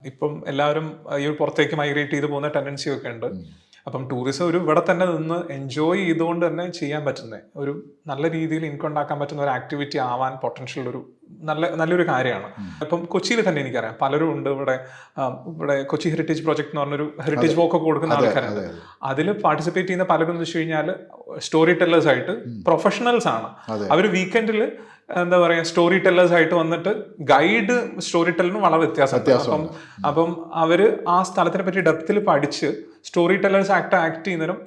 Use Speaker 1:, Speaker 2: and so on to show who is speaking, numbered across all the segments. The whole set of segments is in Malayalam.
Speaker 1: ഇപ്പം എല്ലാവരും ഈ ഒരു പുറത്തേക്ക് മൈഗ്രേറ്റ് ചെയ്ത് പോകുന്ന ടെൻഡൻസി ഒക്കെ ഉണ്ട്. അപ്പം ടൂറിസം ഒരു ഇവിടെ തന്നെ നിന്ന് എൻജോയ് ചെയ്തുകൊണ്ട് തന്നെ ചെയ്യാൻ പറ്റുന്ന ഒരു നല്ല രീതിയിൽ ഇൻകം ഉണ്ടാക്കാൻ പറ്റുന്ന ഒരു ആക്ടിവിറ്റി ആവാൻ പൊട്ടൻഷ്യൽ ഒരു നല്ലൊരു കാര്യമാണ്. ഇപ്പം കൊച്ചിയിൽ തന്നെ എനിക്കറിയാം പലരും ഉണ്ട് ഇവിടെ കൊച്ചി ഹെറിറ്റേജ് പ്രോജക്ട് എന്ന് പറഞ്ഞൊരു ഹെറിറ്റേജ് വോക്ക് ഒക്കെ കൊടുക്കുന്ന ആൾക്കാരുണ്ട്. അതിൽ പാർട്ടിസിപ്പേറ്റ് ചെയ്യുന്ന പലരും എന്ന് വെച്ച് കഴിഞ്ഞാൽ സ്റ്റോറി ടെല്ലേഴ്സ് ആയിട്ട് പ്രൊഫഷണൽസ് ആണ്. അവർ വീക്കെൻഡിൽ എന്താ പറയാ സ്റ്റോറി ടെല്ലേഴ്സ് ആയിട്ട് വന്നിട്ട് ഗൈഡ് സ്റ്റോറി ടെല്ലറിന് വളരെ വ്യത്യാസം. അപ്പം അവര് ആ സ്ഥലത്തിനെ പറ്റി ഡെപ്തിൽ പഠിച്ച് സ്റ്റോറി ടെല്ലേഴ്സ് ആക്ട് ചെയ്യുന്നതിനും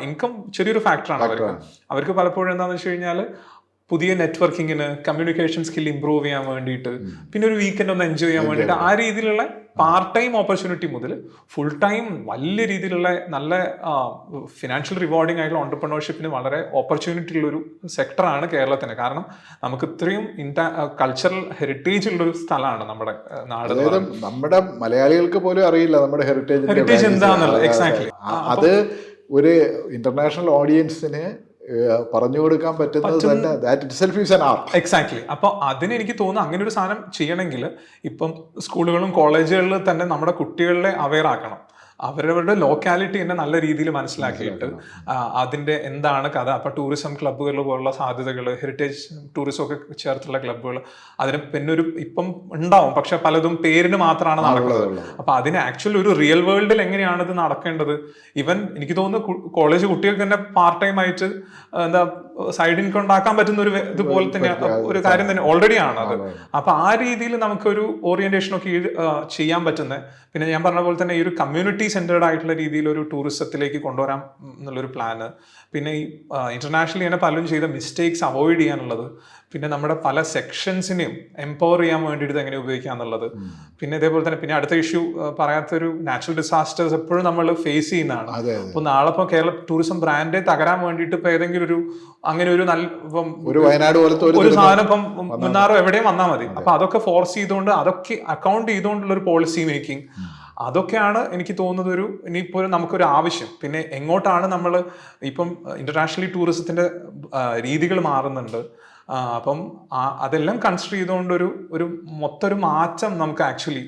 Speaker 1: ഇൻകം ചെറിയൊരു ഫാക്ടറാണ് അവർക്ക് പലപ്പോഴും എന്താണെന്ന് വെച്ച് കഴിഞ്ഞാൽ പുതിയ നെറ്റ്വർക്കിങ്ങിന് കമ്മ്യൂണിക്കേഷൻ സ്കിൽ ഇംപ്രൂവ് ചെയ്യാൻ വേണ്ടിയിട്ട് പിന്നെ ഒരു വീക്കെൻഡ് ഒന്ന് എൻജോയ് ചെയ്യാൻ വേണ്ടിയിട്ട് ആ രീതിയിലുള്ള പാർട്ട് ടൈം ഓപ്പർച്യൂണിറ്റി മുതൽ ഫുൾ ടൈം വലിയ രീതിയിലുള്ള നല്ല ഫിനാൻഷ്യൽ റിവാർഡിംഗ് ആയിട്ടുള്ള ഓണ്ടർപ്രണർഷിപ്പിന് വളരെ ഓപ്പർച്യൂണിറ്റി ഉള്ളൊരു സെക്ടറാണ് കേരളത്തിന്. കാരണം നമുക്ക് ഇത്രയും കൾച്ചറൽ ഹെറിറ്റേജ് ഉള്ളൊരു സ്ഥലമാണ് നമ്മുടെ നാട്.
Speaker 2: നമ്മുടെ മലയാളികൾക്ക് പോലും അറിയില്ല നമ്മുടെ
Speaker 1: ഹെറിറ്റേജ് എന്താണെന്നുള്ളത്. എക്സാക്ട്ലി.
Speaker 2: അത് ഒരു ഇന്റർനാഷണൽ ഓഡിയൻസിന് പറഞ്ഞു കൊടുക്കാൻ പറ്റുന്നത്
Speaker 1: എക്സാക്ട്ലി. അപ്പൊ അതിന് എനിക്ക് തോന്നുന്നു അങ്ങനെ ഒരു സാധനം ചെയ്യണമെങ്കിൽ ഇപ്പം സ്കൂളുകളും കോളേജുകളിലും തന്നെ നമ്മുടെ കുട്ടികളെ അവെയർ ആക്കണം. അവരവരുടെ ലോക്കാലിറ്റി തന്നെ നല്ല രീതിയിൽ മനസ്സിലാക്കിയിട്ട് അതിന്റെ എന്താണ് കഥ. അപ്പൊ ടൂറിസം ക്ലബ്ബുകൾ പോലുള്ള സാധ്യതകൾ, ഹെറിറ്റേജ് ടൂറിസം ഒക്കെ ചേർത്തുള്ള ക്ലബ്ബുകൾ അതിന് പിന്നെ ഇപ്പം ഉണ്ടാവും, പക്ഷെ പലതും പേരിന് മാത്രമാണ് നടക്കുന്നത്. അപ്പൊ അതിന് ആക്ച്വലി ഒരു റിയൽ വേൾഡിൽ എങ്ങനെയാണ് ഇത് നടക്കേണ്ടത്? ഈവൻ എനിക്ക് തോന്നുന്നു കോളേജ് കുട്ടികൾക്ക് തന്നെ പാർട്ട് ടൈം ആയിട്ട് എന്താ സൈഡ് ഇൻകം ഉണ്ടാക്കാൻ പറ്റുന്ന ഒരു ഇതുപോലെ തന്നെ ഒരു കാര്യം തന്നെ ഓൾറെഡി ആണ് അത്. അപ്പൊ ആ രീതിയിൽ നമുക്കൊരു ഓറിയന്റേഷൻ ഒക്കെ ചെയ്യാൻ പറ്റുന്ന, പിന്നെ ഞാൻ പറഞ്ഞ പോലെ തന്നെ ഈ ഒരു കമ്മ്യൂണിറ്റി സെന്റേർഡ് ആയിട്ടുള്ള രീതിയിൽ ഒരു ടൂറിസത്തിലേക്ക് കൊണ്ടുവരാൻ എന്നുള്ളൊരു പ്ലാന്, പിന്നെ ഈ ഇന്റർനാഷണലി തന്നെ പലരും ചെയ്ത മിസ്റ്റേക്സ് അവോയ്ഡ് ചെയ്യാനുള്ളത്, പിന്നെ നമ്മുടെ പല സെക്ഷൻസിനെയും എംപവർ ചെയ്യാൻ വേണ്ടിയിട്ട് എങ്ങനെ ഉപയോഗിക്കുക എന്നുള്ളത്, പിന്നെ ഇതേപോലെ തന്നെ പിന്നെ അടുത്ത ഇഷ്യൂ പറയാത്തൊരു നാച്ചുറൽ ഡിസാസ്റ്റേഴ്സ് എപ്പോഴും നമ്മൾ ഫേസ് ചെയ്യുന്നതാണ്. അപ്പൊ നാളെ ഇപ്പം കേരള ടൂറിസം ബ്രാൻഡെ തകരാൻ വേണ്ടിയിട്ട് ഇപ്പൊ ഏതെങ്കിലും ഒരു അങ്ങനെ ഒരു നല്ല
Speaker 2: വയനാട് പോലത്തെ
Speaker 1: ഒരു സാധനം ഇപ്പം മുന്നാറോ എവിടെയും വന്നാൽ മതി. അപ്പൊ അതൊക്കെ ഫോഴ്സ് ചെയ്തുകൊണ്ട് അതൊക്കെ അക്കൗണ്ട് ചെയ്തുകൊണ്ടുള്ള ഒരു പോളിസി മേക്കിംഗ്, അതൊക്കെയാണ് എനിക്ക് തോന്നുന്നത് ഒരു ഇനിയിപ്പോൾ നമുക്കൊരു ആവശ്യം. പിന്നെ എങ്ങോട്ടാണ് നമ്മൾ ഇപ്പം ഇന്റർനാഷണലി ടൂറിസത്തിന്റെ രീതികൾ മാറുന്നുണ്ട്. അപ്പം അതെല്ലാം കൺസിഡർ ചെയ്തുകൊണ്ട് ഒരു മൊത്തം മാറ്റം നമുക്ക് ആക്ച്വലി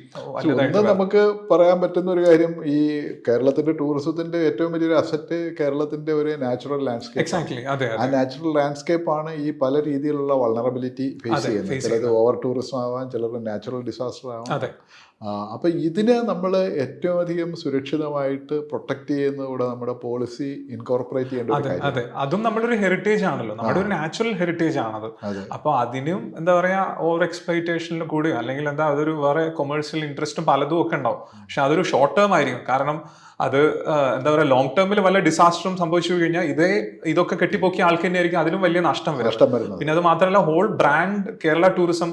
Speaker 2: നമുക്ക് പറയാൻ പറ്റുന്ന ഒരു കാര്യം, ഈ കേരളത്തിന്റെ ടൂറിസത്തിന്റെ ഏറ്റവും വലിയൊരു അസറ്റ് കേരളത്തിന്റെ ഒരു നാച്ചുറൽ ലാൻഡ്സ്കേപ്പ്.
Speaker 1: എക്സാക്ട്ലി. അതെ.
Speaker 2: ആ നാച്ചുറൽ ലാൻഡ്സ്കേപ്പ് ആണ് ഈ പല രീതിയിലുള്ള വൾണറബിലിറ്റി ഫേസ് ചെയ്യുന്നത്. ചിലത് ഓവർ ടൂറിസം ആവാം, ചിലർ നാച്ചുറൽ ഡിസാസ്റ്റർ ആവാം. അപ്പൊ ഇതിനെ നമ്മൾ ഏറ്റവും അധികം സുരക്ഷിതമായിട്ട് പ്രൊട്ടക്ട് ചെയ്യുന്നതൂടെ നമ്മുടെ പോളിസി ഇൻകോർപ്പറേറ്റ് ചെയ്യേണ്ട.
Speaker 1: അതെ, അതും നമ്മളൊരു ഹെറിറ്റേജ് ആണല്ലോ, നമ്മുടെ ഒരു നാച്ചുറൽ ഹെറിറ്റേജ് ആണത്. അപ്പൊ അതിനും എന്താ പറയാ ഓവർ എക്സ്പ്ലോയിറ്റേഷനിൽ കൂടിയോ അല്ലെങ്കിൽ എന്താ അതൊരു വേറെ കൊമേഴ്സ്യൽ ഇൻട്രസ്റ്റും പലതും ഒക്കെ ഉണ്ടാവും. പക്ഷെ അതൊരു ഷോർട്ട് ടേം ആയിരിക്കും. കാരണം അത് എന്താ പറയുക ലോങ് ടേമിൽ വല്ല ഡിസാസ്റ്ററും സംഭവിച്ചു കഴിഞ്ഞാൽ ഇതൊക്കെ കെട്ടിപ്പോക്കിയ ആൾക്ക് തന്നെ ആയിരിക്കും അതിലും വലിയ നഷ്ടം വരും. പിന്നെ അത് മാത്രമല്ല ഹോൾ ബ്രാൻഡ് കേരള ടൂറിസം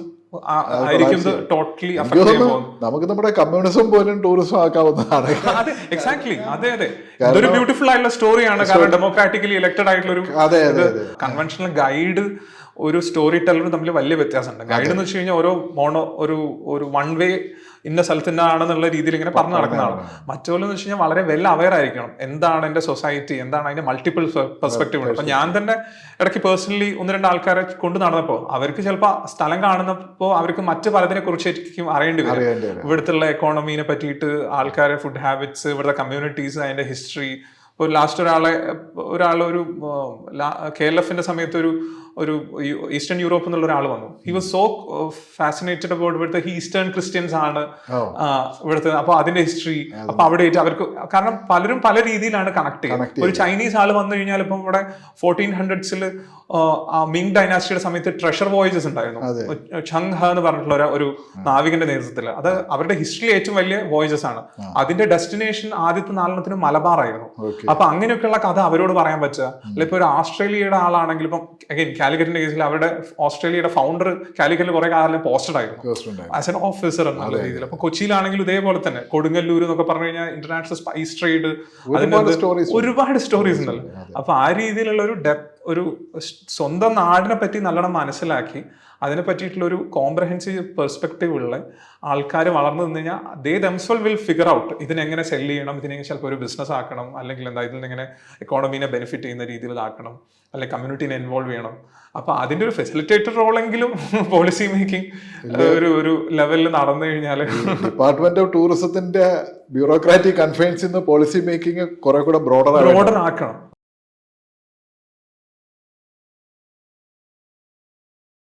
Speaker 2: നമുക്ക് നമ്മുടെ കമ്മ്യൂണിസം പോലും ടൂറിസം ആക്കാവുന്നതാണ്.
Speaker 1: അതെ, എക്സാക്ട്ലി. അതെ, ഇതൊരു ബ്യൂട്ടിഫുൾ ആയിട്ടുള്ള സ്റ്റോറിയാണ്. കാരണം ഡെമോക്രാറ്റിക്കലി ഇലക്ടഡ് ആയിട്ടുള്ള ഒരു കൺവെൻഷണൽ ഗൈഡ് ഒരു സ്റ്റോറി ടെല്ലറും തമ്മിൽ വലിയ വ്യത്യാസമുണ്ട്. ഗൈഡ് എന്ന് വെച്ച് കഴിഞ്ഞാൽ ഒരു വൺ വേ ഇന്ന സ്ഥലത്തിൻ്റെ ആണെന്നുള്ള രീതിയിൽ ഇങ്ങനെ പറഞ്ഞു നടക്കുന്നതാണ്. മറ്റൊരു എന്ന് വെച്ച് കഴിഞ്ഞാൽ വളരെ വെൽ അവെയർ ആയിരിക്കണം. എന്താണ് എൻ്റെ സൊസൈറ്റി, എന്താണ് അതിന്റെ മൾട്ടിപ്പിൾ പെർസ്പെക്റ്റീവ് ഉണ്ട്. അപ്പൊ ഞാൻ തന്നെ ഇടയ്ക്ക് പേഴ്സണലി 1-2 ആൾക്കാരെ കൊണ്ട് നടന്നപ്പോൾ അവർക്ക് ചിലപ്പോൾ സ്ഥലം കാണുന്നപ്പോൾ അവർക്ക് മറ്റു പലതിനെ കുറിച്ചായിരിക്കും അറിയേണ്ടി വരും. ഇവിടുത്തെ എക്കോണമീനെ പറ്റിയിട്ട്, ആൾക്കാരെ ഫുഡ് ഹാബിറ്റ്സ്, ഇവിടുത്തെ കമ്മ്യൂണിറ്റീസ്, അതിന്റെ ഹിസ്റ്ററി. ഇപ്പോൾ ലാസ്റ്റ് ഒരു KLF സമയത്ത് ഒരു ഈസ്റ്റേൺ യൂറോപ്പ് എന്നുള്ള ഒരാൾ വന്നു. He was so fascinated about ഇവിടുത്തെ ഈസ്റ്റേൺ ക്രിസ്ത്യൻസ് ആണ് ഇവിടുത്തെ. അപ്പൊ അതിന്റെ ഹിസ്റ്ററി, അപ്പൊ അവിടെ അവർക്ക് കാരണം പലരും പല രീതിയിലാണ് കണക്ട് ചെയ്യുന്നത്. ഒരു ചൈനീസ് ആൾ വന്നു കഴിഞ്ഞാൽ ഇപ്പം ഇവിടെ 1400s മിങ് ഡൈനാസ്റ്റിയുടെ സമയത്ത് ട്രഷർ വോയേജസ് ഉണ്ടായിരുന്നു. ചങ് ഹ എന്ന് പറഞ്ഞിട്ടുള്ള ഒരു നാവികന്റെ നേതൃത്വത്തിൽ. അത് അവരുടെ ഹിസ്റ്ററിയിലെ ഏറ്റവും വലിയ വോയേജസ് ആണ്. അതിന്റെ ഡെസ്റ്റിനേഷൻ ആദ്യത്തെ 4 മലബാർ ആയിരുന്നു. അപ്പൊ അങ്ങനെയൊക്കെയുള്ള കഥ അവരോട് പറയാൻ പറ്റുക. അല്ല ഇപ്പൊ ഒരു ഓസ്ട്രേലിയയുടെ ആളാണെങ്കിൽ ഇപ്പം കാലിക്കറ്റിന്റെ കേസിൽ അവരുടെ ഓസ്ട്രേലിയയുടെ ഫൗണ്ടർ കാലിക്കറ്റിൽ കുറെ കാലം പോസ്റ്റഡ് ആയിരുന്നു ആസ് എൻ ഓഫീസർ എന്നുള്ള രീതിയിൽ. അപ്പൊ കൊച്ചിയിലാണെങ്കിലും ഇതേപോലെ തന്നെ കൊടുങ്ങല്ലൂർ എന്നൊക്കെ പറഞ്ഞു കഴിഞ്ഞാൽ ഇന്റർനാഷണൽ സ്പൈസ് ട്രേഡ്, ഒരുപാട് സ്റ്റോറീസ് ഉണ്ടല്ലോ. അപ്പൊ ആ രീതിയിലുള്ള ഒരു സ്വന്തം നാടിനെ പറ്റി നല്ലോണം മനസ്സിലാക്കി അതിനെ പറ്റിയിട്ടുള്ള ഒരു കോംപ്രഹെൻസീവ് പെർസ്പെക്റ്റീവ് ഉള്ള ആൾക്കാർ വളർന്നു നിന്ന് കഴിഞ്ഞാൽ they themselves will figure out ഇതിനെങ്ങനെ സെല്ല് ചെയ്യണം, ഇതിനെങ്ങനെ ചിലപ്പോൾ ഒരു ബിസിനസ് ആക്കണം, അല്ലെങ്കിൽ എന്താ ഇതിൽ നിന്ന് എങ്ങനെ എക്കോണമീനെ ബെനിഫിറ്റ് ചെയ്യുന്ന രീതിയിലാക്കണം, അല്ലെങ്കിൽ കമ്മ്യൂണിറ്റീനെ ഇൻവോൾവ് ചെയ്യണം. അപ്പോൾ അതിൻ്റെ ഒരു ഫെസിലിറ്റേറ്റർ റോളെങ്കിലും പോളിസി മേക്കിംഗ് ഒരു ലെവലിൽ നടന്നു കഴിഞ്ഞാൽ
Speaker 2: ഡിപ്പാർട്ട്മെന്റ് ഓഫ് ടൂറിസത്തിന്റെ ബ്യൂറോക്രാറ്റിക് കൺഫൈൻസ് പോളിസി മേക്കിംഗ് കുറെ കൂടെ ബ്രോഡർ
Speaker 1: ആക്കണം.